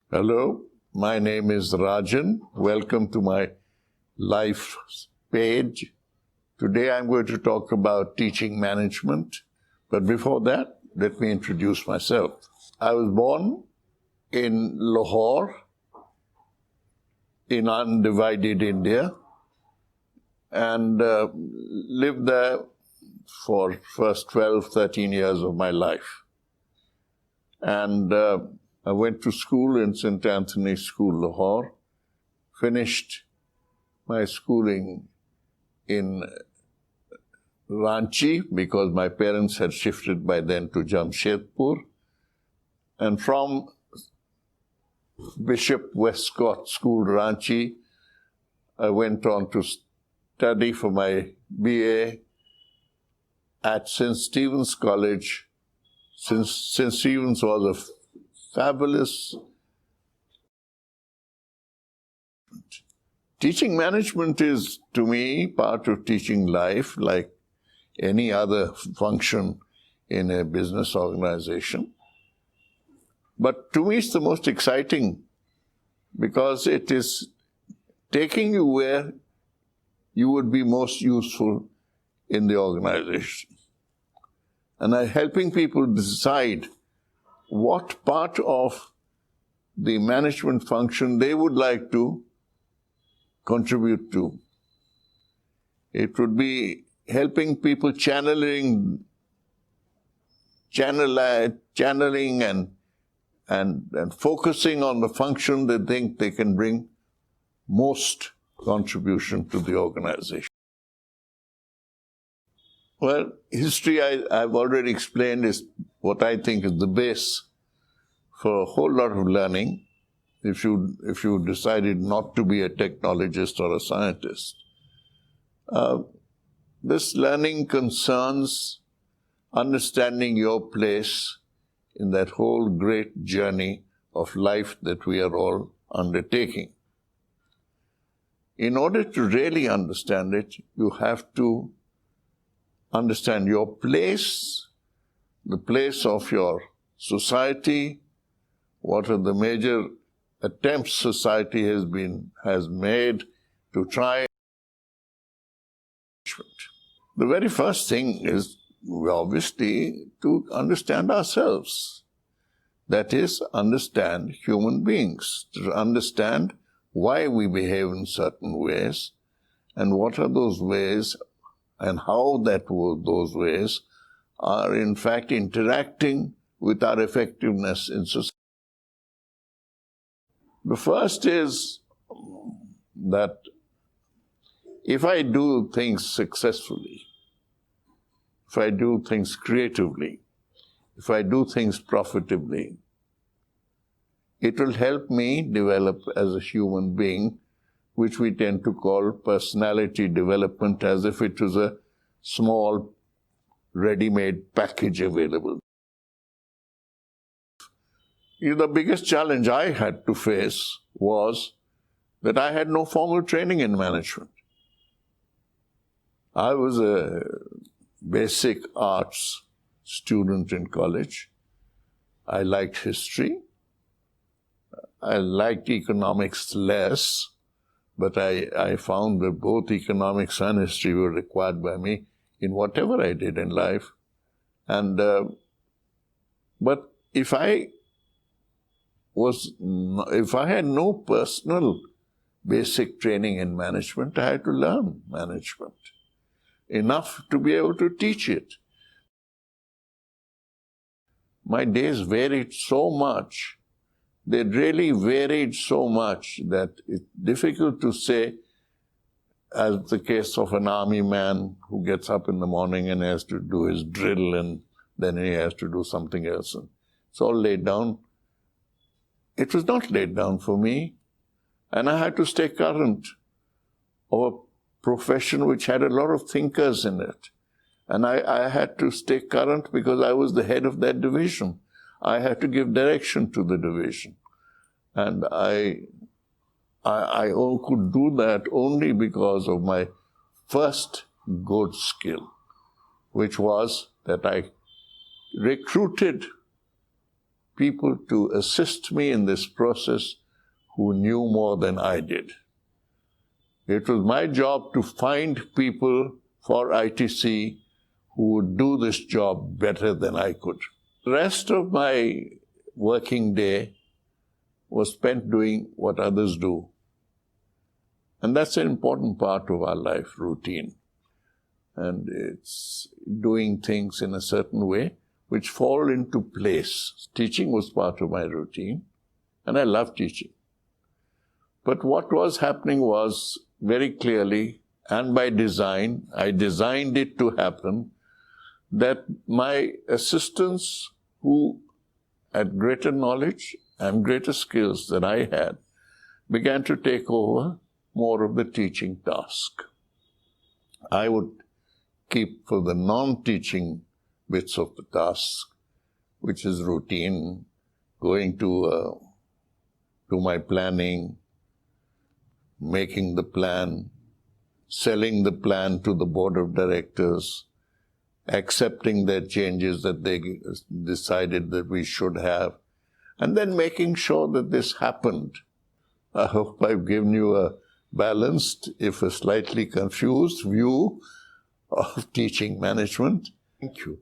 Hello, my name is Rajen. Welcome to my LifePage. Today I'm going to talk about teaching management. But before that, let me introduce myself. I was born in Lahore, in undivided India, and lived there for first 12, 13 years of my life. And I went to school in St. Anthony's School, Lahore, finished my schooling in Ranchi because my parents had shifted by then to Jamshedpur. And from Bishop Westcott School, Ranchi, I went on to study for my BA at St. Stephen's College. St. Stephen's was a fabulous. Teaching management is, to me, part of teaching life, like any other function in a business organization. But to me, it's the most exciting because it is taking you where you would be most useful in the organization. And helping people decide what part of the management function they would like to contribute to. It would be helping people channeling and focusing on the function they think they can bring most contribution to the organization. Well, history, I've already explained, is what I think is the base for a whole lot of learning if you decided not to be a technologist or a scientist. This learning concerns understanding your place in that whole great journey of life that we are all undertaking. In order to really understand it, you have to understand your place, the place of your society, what are the major attempts society has made to try. The very first thing is obviously to understand ourselves. That is, understand human beings, to understand why we behave in certain ways and what are those ways and how those ways are in fact interacting with our effectiveness in society. The first is that if I do things successfully, if I do things creatively, if I do things profitably, it will help me develop as a human being, which we tend to call personality development, as if it was a small, ready-made package available. The biggest challenge I had to face was that I had no formal training in management. I was a basic arts student in college. I liked history. I liked economics less, but I found that both economics and history were required by me in whatever I did in life. And but if I had no personal basic training in management, I had to learn management enough to be able to teach it. My days varied so much. They really varied so much that it's difficult to say, as the case of an army man who gets up in the morning and has to do his drill and then he has to do something else. And it's all laid down. It was not laid down for me. And I had to stay current of a profession which had a lot of thinkers in it. And I had to stay current because I was the head of that division. I had to give direction to the division. And I could do that only because of my first good skill, which was that I recruited people to assist me in this process who knew more than I did. It was my job to find people for ITC who would do this job better than I could. The rest of my working day was spent doing what others do. And that's an important part of our life routine. And it's doing things in a certain way which fall into place. Teaching was part of my routine, and I love teaching. But what was happening was very clearly, and by design, I designed it to happen, that my assistants who had greater knowledge and greater skills than I had began to take over more of the teaching task. I would keep for the non-teaching bits of the task, which is routine, going to my planning, making the plan, selling the plan to the board of directors, accepting their changes that they decided that we should have, and then making sure that this happened. I hope I've given you a balanced, if a slightly confused view of teaching management. Thank you.